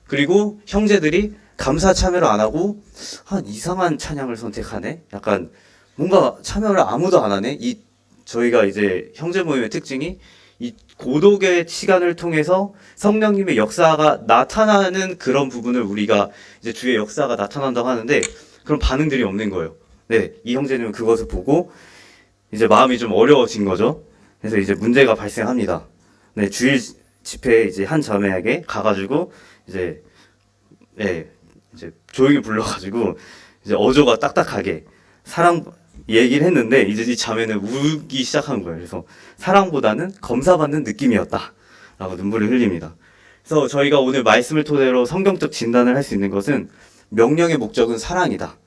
그리고 형제들이 감사 참여를 안 하고 한 이상한 찬양을 선택하네? 약간 뭔가 참여를 아무도 안 하네? 저희가 이제 형제 모임의 특징이 이 고독의 시간을 통해서 성령님의 역사가 나타나는 그런 부분을 우리가 이제 주의 역사가 나타난다고 하는데 그런 반응들이 없는 거예요. 네, 이 형제님은 그것을 보고 이제 마음이 좀 어려워진 거죠. 그래서 이제 문제가 발생합니다. 네, 주일 집회에 이제 한 자매에게 가가지고 이제 이제 조용히 불러가지고 이제 어조가 딱딱하게 사랑 얘기를 했는데 이제 이 자매는 울기 시작한 거예요. 그래서 사랑보다는 검사받는 느낌이었다라고 눈물을 흘립니다. 그래서 저희가 오늘 말씀을 토대로 성경적 진단을 할 수 있는 것은 명령의 목적은 사랑이다.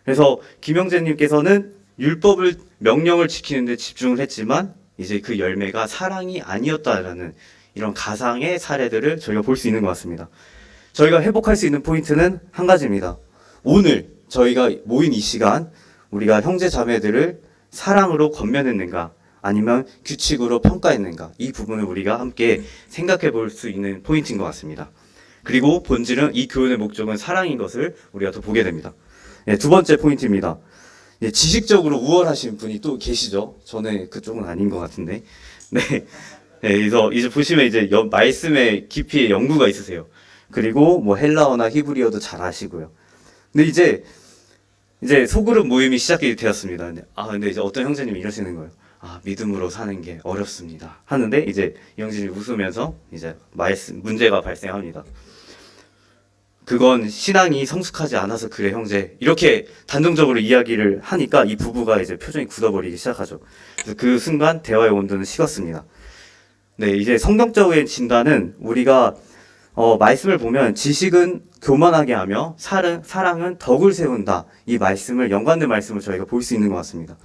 그래서 김영재님께서는 율법을 명령을 지키는 데 집중을 했지만 이제 그 열매가 사랑이 아니었다라는 이런 가상의 사례들을 저희가 볼 수 있는 것 같습니다. 저희가 회복할 수 있는 포인트는 한 가지입니다. 오늘 저희가 모인 이 시간 우리가 형제 자매들을 사랑으로 권면했는가 아니면 규칙으로 평가했는가 이 부분을 우리가 함께 생각해 볼 수 있는 포인트인 것 같습니다. 그리고 본질은 이 교훈의 목적은 사랑인 것을 우리가 또 보게 됩니다. 네, 두 번째 포인트입니다. 지식적으로 우월하신 분이 또 계시죠. 저는 그쪽은 아닌 것 같은데. 네. 그래서 이제 보시면 이제 말씀의 깊이에 연구가 있으세요. 그리고 뭐 헬라어나 히브리어도 잘 아시고요. 근데 이제 소그룹 모임이 시작이 되었습니다. 근데 이제 어떤 형제님이 이러시는 거예요. 믿음으로 사는 게 어렵습니다. 하는데 이제 이 형제님이 웃으면서 이제 문제가 발생합니다. 그건 신앙이 성숙하지 않아서 그래 형제. 이렇게 단정적으로 이야기를 하니까 이 부부가 이제 표정이 굳어버리기 시작하죠. 그래서 그 순간 대화의 온도는 식었습니다. 네, 이제 성경적인 진단은 우리가 말씀을 보면 지식은 교만하게 하며 사랑은 덕을 세운다. 이 말씀을 연관된 말씀을 저희가 볼 수 있는 것 같습니다.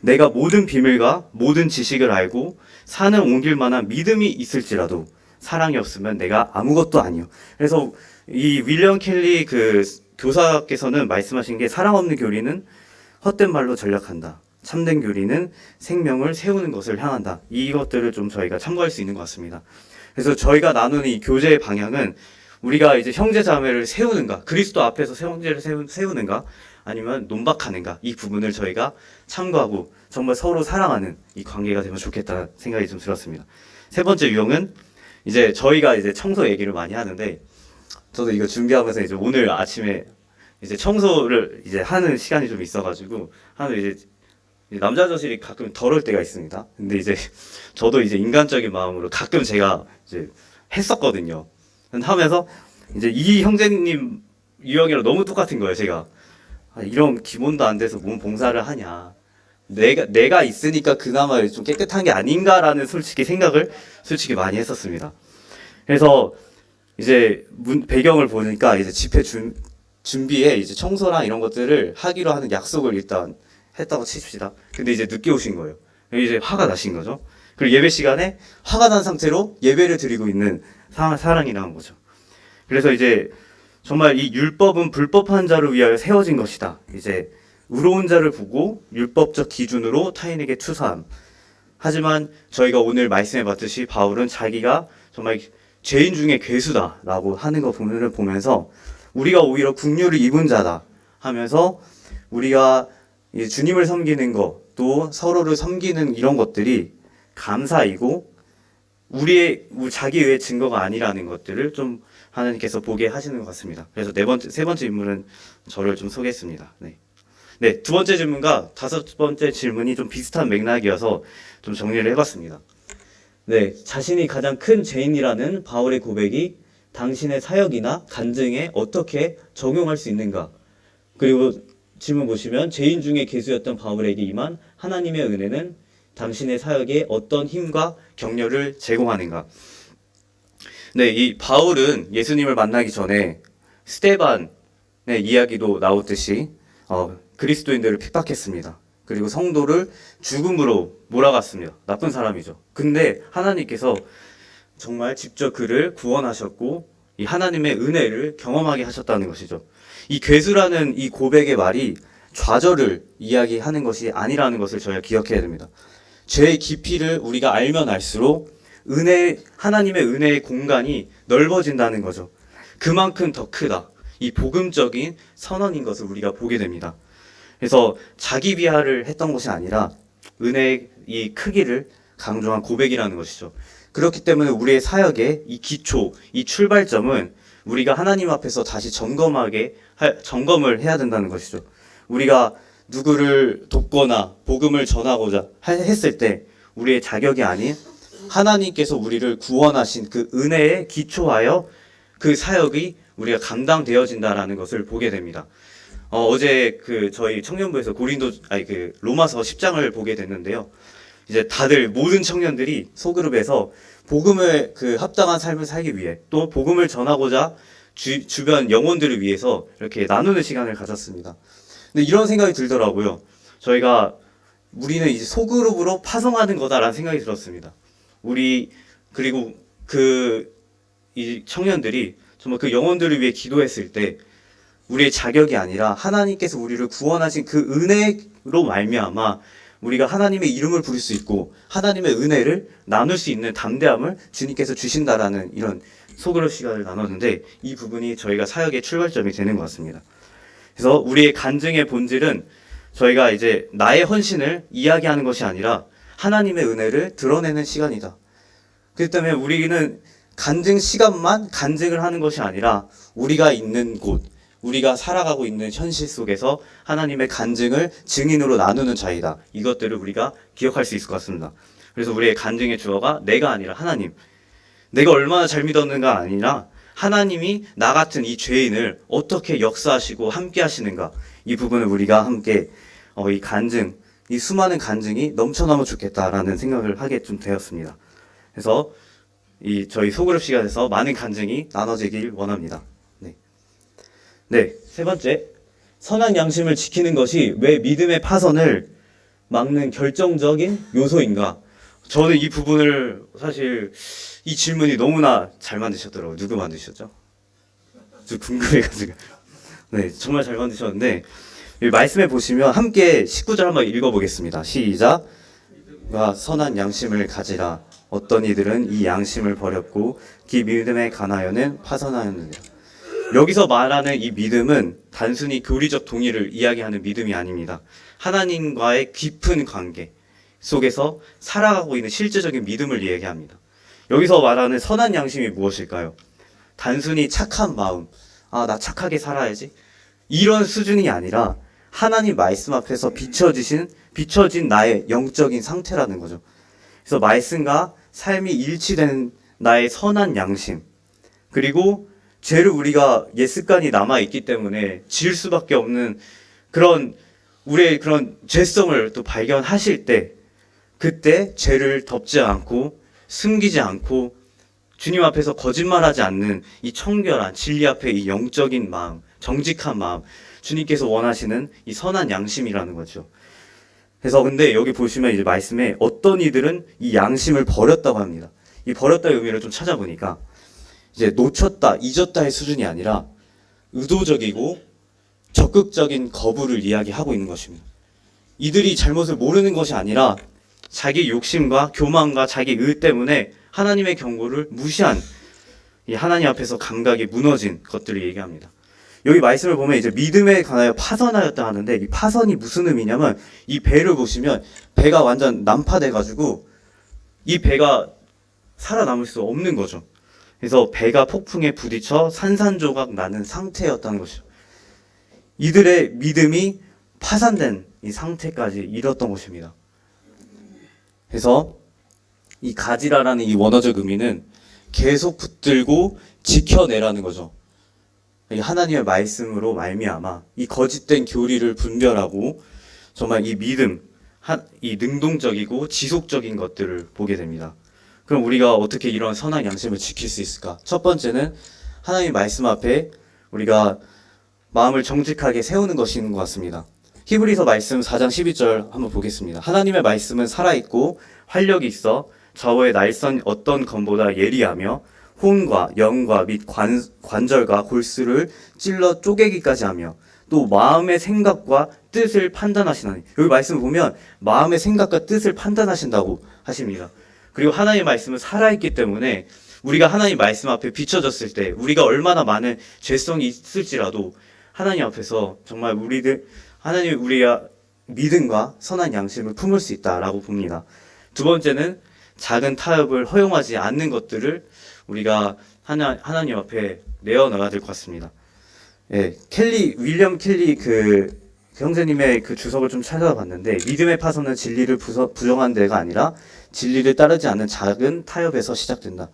내가 모든 비밀과 모든 지식을 알고 산을 옮길 만한 믿음이 있을지라도 사랑이 없으면 내가 아무것도 아니요. 그래서 이 윌리엄 켈리 그 교사께서는 말씀하신 게 사랑 없는 교리는 헛된 말로 전략한다. 참된 교리는 생명을 세우는 것을 향한다. 이것들을 좀 저희가 참고할 수 있는 것 같습니다. 그래서 저희가 나누는 이 교제의 방향은 우리가 이제 형제 자매를 세우는가, 그리스도 앞에서 형제를 세우는가, 아니면 논박하는가, 이 부분을 저희가 참고하고 정말 서로 사랑하는 이 관계가 되면 좋겠다는 생각이 좀 들었습니다. 세 번째 유형은 이제 저희가 이제 청소 얘기를 많이 하는데 저도 이거 준비하면서 이제 오늘 아침에 이제 청소를 이제 하는 시간이 좀 있어가지고 하는 이제 남자 저실이 가끔 더러울 때가 있습니다. 근데 이제 저도 이제 인간적인 마음으로 가끔 제가 이제 했었거든요. 하면서 이제 이 형제님 유형이랑 너무 똑같은 거예요. 제가 이런 기본도 안 돼서 뭔 봉사를 하냐. 내가 있으니까 그나마 좀 깨끗한 게 아닌가라는 생각을 솔직히 많이 했었습니다. 그래서 이제 배경을 보니까 이제 집회 준비에 이제 청소랑 이런 것들을 하기로 하는 약속을 일단 했다고 칩시다. 근데 이제 늦게 오신 거예요. 이제 화가 나신 거죠. 그리고 예배 시간에 화가 난 상태로 예배를 드리고 있는 사랑이라는 거죠. 그래서 이제 정말 이 율법은 불법한 자를 위하여 세워진 것이다. 이제 의로운 자를 보고 율법적 기준으로 타인에게 투사함. 하지만 저희가 오늘 말씀해 봤듯이 바울은 자기가 정말 죄인 중에 괴수다라고 하는 거 보면서 우리가 오히려 긍휼을 입은 자다 하면서 우리가 주님을 섬기는 것, 또 서로를 섬기는 이런 것들이 감사이고 자기의 증거가 아니라는 것들을 좀 하나님께서 보게 하시는 것 같습니다. 그래서 세 번째 인물은 저를 좀 소개했습니다. 네, 두 번째 질문과 다섯 번째 질문이 좀 비슷한 맥락이어서 좀 정리를 해봤습니다. 네, 자신이 가장 큰 죄인이라는 바울의 고백이 당신의 사역이나 간증에 어떻게 적용할 수 있는가? 그리고 질문 보시면 죄인 중에 괴수였던 바울에게 임한 하나님의 은혜는 당신의 사역에 어떤 힘과 격려를 제공하는가? 네, 이 바울은 예수님을 만나기 전에 스데반의 이야기도 나오듯이 그리스도인들을 핍박했습니다. 그리고 성도를 죽음으로 몰아갔습니다. 나쁜 사람이죠. 근데 하나님께서 정말 직접 그를 구원하셨고 이 하나님의 은혜를 경험하게 하셨다는 것이죠. 이 괴수라는 이 고백의 말이 좌절을 이야기하는 것이 아니라는 것을 저희가 기억해야 됩니다. 죄의 깊이를 우리가 알면 알수록 하나님의 은혜의 공간이 넓어진다는 거죠. 그만큼 더 크다. 이 복음적인 선언인 것을 우리가 보게 됩니다. 그래서 자기 비하를 했던 것이 아니라 은혜의 이 크기를 강조한 고백이라는 것이죠. 그렇기 때문에 우리의 사역의 이 기초, 이 출발점은 우리가 하나님 앞에서 다시 점검을 해야 된다는 것이죠. 우리가 누구를 돕거나 복음을 전하고자 했을 때 우리의 자격이 아닌 하나님께서 우리를 구원하신 그 은혜에 기초하여 그 사역이 우리가 감당되어진다라는 것을 보게 됩니다. 어제 저희 청년부에서 로마서 10장을 보게 됐는데요. 이제 다들 모든 청년들이 소그룹에서 복음을 합당한 삶을 살기 위해 또 복음을 전하고자 주변 영혼들을 위해서 이렇게 나누는 시간을 가졌습니다. 근데 이런 생각이 들더라고요. 우리는 이제 소그룹으로 파송하는 거다라는 생각이 들었습니다. 그리고 이 청년들이 정말 그 영혼들을 위해 기도했을 때 우리의 자격이 아니라 하나님께서 우리를 구원하신 그 은혜로 말미암아 우리가 하나님의 이름을 부를 수 있고 하나님의 은혜를 나눌 수 있는 담대함을 주님께서 주신다라는 이런 소그룹 시간을 나눴는데 이 부분이 저희가 사역의 출발점이 되는 것 같습니다. 그래서 우리의 간증의 본질은 저희가 이제 나의 헌신을 이야기하는 것이 아니라 하나님의 은혜를 드러내는 시간이다. 그렇기 때문에 우리는 간증 시간만 간증을 하는 것이 아니라 우리가 있는 곳, 우리가 살아가고 있는 현실 속에서 하나님의 간증을 증인으로 나누는 자이다. 이것들을 우리가 기억할 수 있을 것 같습니다. 그래서 우리의 간증의 주어가 내가 아니라 하나님. 내가 얼마나 잘 믿었는가 아니라 하나님이 나 같은 이 죄인을 어떻게 역사하시고 함께 하시는가. 이 부분을 우리가 함께 이 수많은 간증이 넘쳐나면 좋겠다라는 생각을 하게 좀 되었습니다. 그래서 저희 소그룹 시간에서 많은 간증이 나눠지길 원합니다. 네, 세 번째, 선한 양심을 지키는 것이 왜 믿음의 파선을 막는 결정적인 요소인가? 저는 이 부분을 사실 이 질문이 너무나 잘 만드셨더라고요. 누구 만드셨죠? 저 궁금해가지고. 네, 정말 잘 만드셨는데 말씀해 보시면 함께 19절 한번 읽어보겠습니다. 시작. 선한 양심을 가지라. 어떤 이들은 이 양심을 버렸고 그 믿음에 관하여는 파선하였느니라. 여기서 말하는 이 믿음은 단순히 교리적 동의를 이야기하는 믿음이 아닙니다. 하나님과의 깊은 관계 속에서 살아가고 있는 실제적인 믿음을 이야기합니다. 여기서 말하는 선한 양심이 무엇일까요? 단순히 착한 마음, 나 착하게 살아야지, 이런 수준이 아니라 하나님 말씀 앞에서 비춰진 나의 영적인 상태라는 거죠. 그래서 말씀과 삶이 일치되는 나의 선한 양심, 그리고 죄를 우리가 옛 습관이 남아있기 때문에 지을 수밖에 없는 그런 우리의 그런 죄성을 또 발견하실 때 그때 죄를 덮지 않고 숨기지 않고 주님 앞에서 거짓말하지 않는 이 청결한 진리 앞에 이 영적인 마음, 정직한 마음, 주님께서 원하시는 이 선한 양심이라는 거죠. 그래서 근데 여기 보시면 이제 말씀에 어떤 이들은 이 양심을 버렸다고 합니다. 이 버렸다의 의미를 좀 찾아보니까 이제 놓쳤다, 잊었다의 수준이 아니라 의도적이고 적극적인 거부를 이야기하고 있는 것입니다. 이들이 잘못을 모르는 것이 아니라 자기 욕심과 교만과 자기 의 때문에 하나님의 경고를 무시한 이 하나님 앞에서 감각이 무너진 것들을 얘기합니다. 여기 말씀을 보면 이제 믿음에 관하여 파선하였다 하는데 이 파선이 무슨 의미냐면 이 배를 보시면 배가 완전 난파돼 가지고 이 배가 살아남을 수 없는 거죠. 그래서 배가 폭풍에 부딪혀 산산조각 나는 상태였다는 것이죠. 이들의 믿음이 파산된 이 상태까지 이뤘던 것입니다. 그래서 이 가지라라는 이 원어적 의미는 계속 붙들고 지켜내라는 거죠. 하나님의 말씀으로 말미암아 이 거짓된 교리를 분별하고 정말 이 믿음, 이 능동적이고 지속적인 것들을 보게 됩니다. 그럼 우리가 어떻게 이런 선한 양심을 지킬 수 있을까? 첫 번째는 하나님의 말씀 앞에 우리가 마음을 정직하게 세우는 것인 것 같습니다. 히브리서 말씀 4장 12절 한번 보겠습니다. 하나님의 말씀은 살아있고 활력이 있어 좌우의 날선 어떤 검보다 예리하며 혼과 영과 및 관절과 골수를 찔러 쪼개기까지 하며 또 마음의 생각과 뜻을 판단하시나니, 여기 말씀을 보면 마음의 생각과 뜻을 판단하신다고 하십니다. 그리고 하나님의 말씀은 살아있기 때문에 우리가 하나님 말씀 앞에 비춰졌을 때 우리가 얼마나 많은 죄성이 있을지라도 하나님 앞에서 정말 하나님이 우리의 믿음과 선한 양심을 품을 수 있다라고 봅니다. 두 번째는 작은 타협을 허용하지 않는 것들을 우리가 하나님 앞에 내어놔야 될 것 같습니다. 예, 윌리엄 켈리 그 형제님의 그 주석을 좀 찾아봤는데 믿음의 파선은 진리를 부정한 데가 아니라 진리를 따르지 않는 작은 타협에서 시작된다.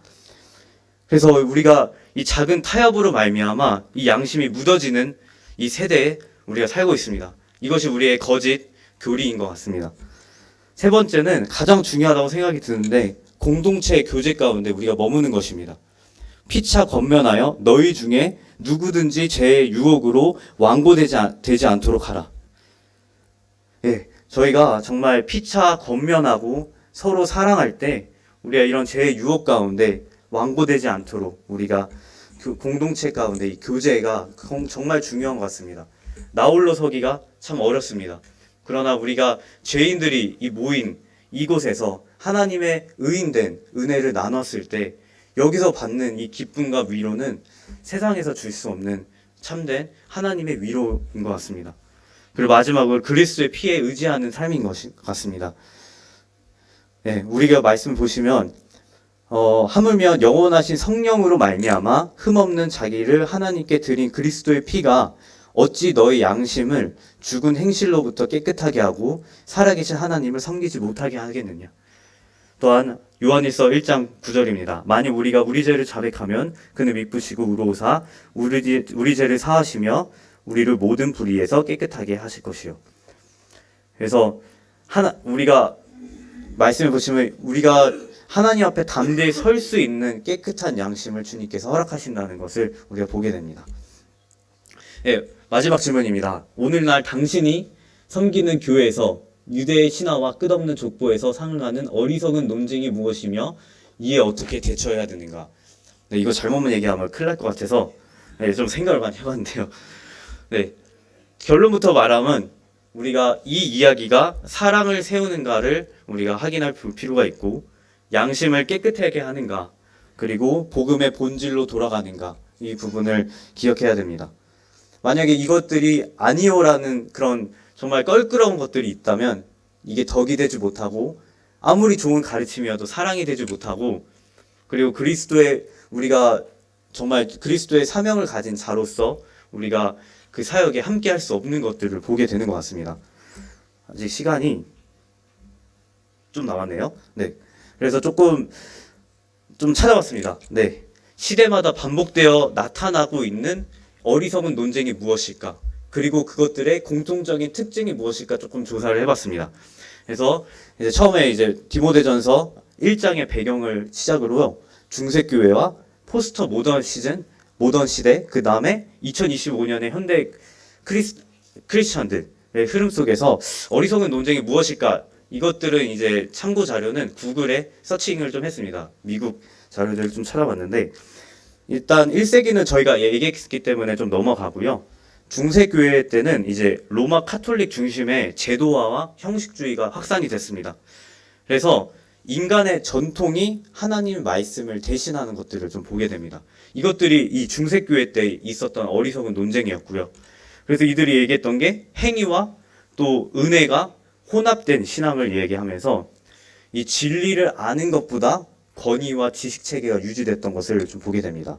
그래서 우리가 이 작은 타협으로 말미암아 이 양심이 묻어지는 이 세대에 우리가 살고 있습니다. 이것이 우리의 거짓 교리인 것 같습니다. 세 번째는 가장 중요하다고 생각이 드는데 공동체의 교제 가운데 우리가 머무는 것입니다. 피차 권면하여 너희 중에 누구든지 죄의 유혹으로 완고되지 않도록 하라. 예, 저희가 정말 피차 권면하고 서로 사랑할 때 우리가 이런 죄의 유혹 가운데 완고되지 않도록 우리가 공동체 가운데 이 교제가 정말 중요한 것 같습니다. 나홀로 서기가 참 어렵습니다. 그러나 우리가 죄인들이 모인 이곳에서 하나님의 의인된 은혜를 나눴을 때 여기서 받는 이 기쁨과 위로는 세상에서 줄 수 없는 참된 하나님의 위로인 것 같습니다. 그리고 마지막으로 그리스도의 피에 의지하는 삶인 것 같습니다. 네, 우리가 말씀 보시면 하물며 영원하신 성령으로 말미암아 흠없는 자기를 하나님께 드린 그리스도의 피가 어찌 너의 양심을 죽은 행실로부터 깨끗하게 하고 살아계신 하나님을 섬기지 못하게 하겠느냐. 또한 요한일서 1장 9절입니다. 만일 우리가 우리 죄를 자백하면 그는 미쁘시고 의로우사 우리 죄를 사하시며 우리를 모든 불의에서 깨끗하게 하실 것이요. 그래서 우리가 말씀을 보시면 우리가 하나님 앞에 담대히 설 수 있는 깨끗한 양심을 주님께서 허락하신다는 것을 우리가 보게 됩니다. 예, 마지막 질문입니다. 오늘날 당신이 섬기는 교회에서 유대의 신화와 끝없는 족보에서 상응하는 어리석은 논쟁이 무엇이며 이에 어떻게 대처해야 되는가? 네, 이거 잘못만 얘기하면 큰일 날 것 같아서 좀 생각을 많이 해봤는데요. 네, 결론부터 말하면 우리가 이 이야기가 사랑을 세우는가를 우리가 확인할 필요가 있고 양심을 깨끗하게 하는가 그리고 복음의 본질로 돌아가는가 이 부분을 기억해야 됩니다. 만약에 이것들이 아니오라는 그런 정말 껄끄러운 것들이 있다면 이게 덕이 되지 못하고 아무리 좋은 가르침이어도 사랑이 되지 못하고 그리고 우리가 정말 그리스도의 사명을 가진 자로서 우리가 그 사역에 함께 할 수 없는 것들을 보게 되는 것 같습니다. 아직 시간이 좀 남았네요. 네. 그래서 좀 찾아봤습니다. 네. 시대마다 반복되어 나타나고 있는 어리석은 논쟁이 무엇일까? 그리고 그것들의 공통적인 특징이 무엇일까 조금 조사를 해봤습니다. 그래서 이제 처음에 이제 디모데전서 1장의 배경을 시작으로 중세교회와 포스터 모던 시대, 그 다음에 2025년의 현대 크리스천들의 흐름 속에서 어리석은 논쟁이 무엇일까? 이것들은 이제 참고 자료는 구글에 서칭을 좀 했습니다. 미국 자료들을 좀 찾아봤는데 일단 1세기는 저희가 얘기했기 때문에 좀 넘어가고요. 중세교회 때는 이제 로마 카톨릭 중심의 제도화와 형식주의가 확산이 됐습니다. 그래서 인간의 전통이 하나님의 말씀을 대신하는 것들을 좀 보게 됩니다. 이것들이 이 중세교회 때 있었던 어리석은 논쟁이었고요. 그래서 이들이 얘기했던 게 행위와 또 은혜가 혼합된 신앙을 얘기하면서 이 진리를 아는 것보다 권위와 지식 체계가 유지됐던 것을 좀 보게 됩니다.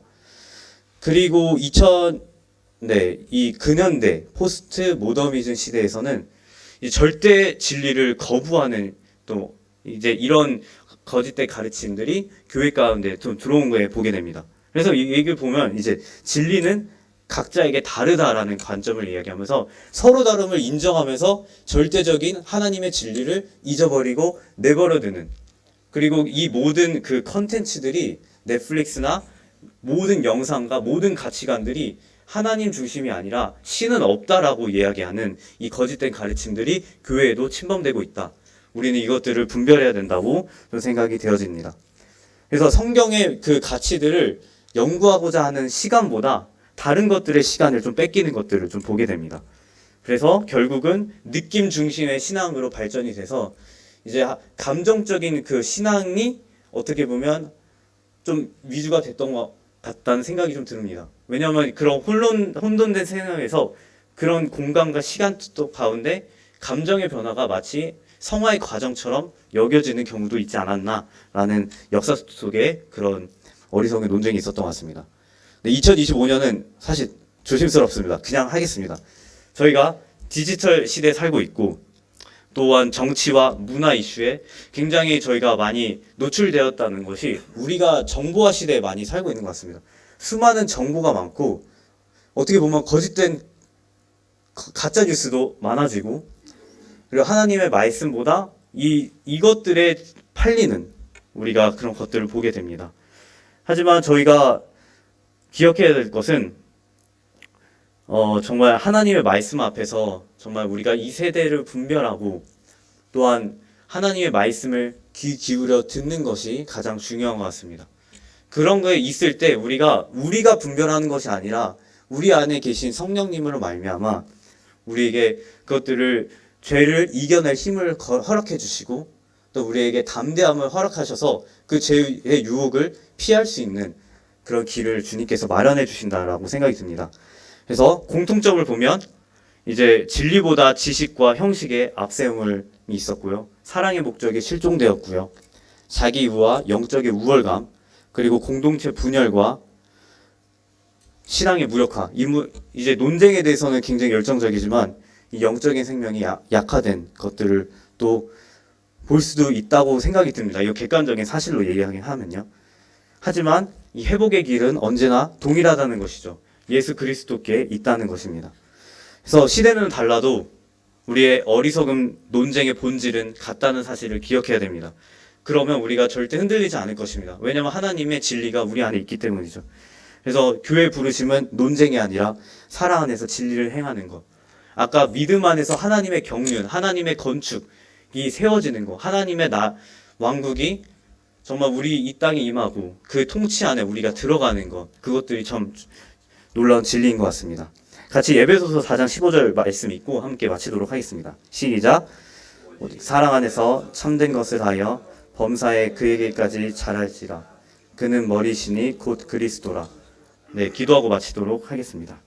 그리고 이 근현대 포스트 모더니즘 시대에서는 이 절대 진리를 거부하는 또 이제 이런 거짓된 가르침들이 교회 가운데 좀 들어온 거에 보게 됩니다. 그래서 이 얘기를 보면 이제 진리는 각자에게 다르다라는 관점을 이야기하면서 서로 다름을 인정하면서 절대적인 하나님의 진리를 잊어버리고 내버려두는, 그리고 이 모든 그 컨텐츠들이 넷플릭스나 모든 영상과 모든 가치관들이 하나님 중심이 아니라 신은 없다라고 이야기하는 이 거짓된 가르침들이 교회에도 침범되고 있다. 우리는 이것들을 분별해야 된다고 좀 생각이 되어집니다. 그래서 성경의 그 가치들을 연구하고자 하는 시간보다 다른 것들의 시간을 좀 뺏기는 것들을 좀 보게 됩니다. 그래서 결국은 느낌 중심의 신앙으로 발전이 돼서 이제 감정적인 그 신앙이 어떻게 보면 좀 위주가 됐던 것 같다는 생각이 좀 듭니다. 왜냐하면 그런 혼돈된 세상에서 그런 공간과 시간 가운데 감정의 변화가 마치 성화의 과정처럼 여겨지는 경우도 있지 않았나라는 역사 속에 그런 어리석은 논쟁이 있었던 것 같습니다. 2025년은 사실 조심스럽습니다. 그냥 하겠습니다. 저희가 디지털 시대에 살고 있고 또한 정치와 문화 이슈에 굉장히 저희가 많이 노출되었다는 것이 우리가 정보화 시대에 많이 살고 있는 것 같습니다. 수많은 정보가 많고 어떻게 보면 거짓된 가짜 뉴스도 많아지고, 그리고 하나님의 말씀보다 이것들에 팔리는 우리가 그런 것들을 보게 됩니다. 하지만 저희가 기억해야 될 것은 정말 하나님의 말씀 앞에서 정말 우리가 이 세대를 분별하고 또한 하나님의 말씀을 귀 기울여 듣는 것이 가장 중요한 것 같습니다. 그런 거에 있을 때 우리가 분별하는 것이 아니라 우리 안에 계신 성령님으로 말미암아 우리에게 그것들을 죄를 이겨낼 힘을 허락해 주시고 또 우리에게 담대함을 허락하셔서 그 죄의 유혹을 피할 수 있는 그런 길을 주님께서 마련해 주신다라고 생각이 듭니다. 그래서 공통점을 보면 이제 진리보다 지식과 형식의 앞세움이 있었고요. 사랑의 목적이 실종되었고요. 자기우와 영적의 우월감, 그리고 공동체 분열과 신앙의 무력화. 이제 논쟁에 대해서는 굉장히 열정적이지만 이 영적인 생명이 약화된 것들을 또 볼 수도 있다고 생각이 듭니다. 이거 객관적인 사실로 얘기하긴 하면요. 하지만 이 회복의 길은 언제나 동일하다는 것이죠. 예수 그리스도께 있다는 것입니다. 그래서 시대는 달라도 우리의 어리석음 논쟁의 본질은 같다는 사실을 기억해야 됩니다. 그러면 우리가 절대 흔들리지 않을 것입니다. 왜냐하면 하나님의 진리가 우리 안에 있기 때문이죠. 그래서 교회 부르심은 논쟁이 아니라 사랑 안에서 진리를 행하는 것. 아까 믿음 안에서 하나님의 경륜, 하나님의 건축이 세워지는 것, 하나님의 왕국이 정말 우리 이 땅에 임하고 그 통치 안에 우리가 들어가는 것, 그것들이 참 놀라운 진리인 것 같습니다. 같이 에베소서 4장 15절 말씀 읽고 함께 마치도록 하겠습니다. 시작. 사랑 안에서 참된 것을 하여 범사에 그에게까지 자랄지라. 그는 머리시니 곧 그리스도라. 네, 기도하고 마치도록 하겠습니다.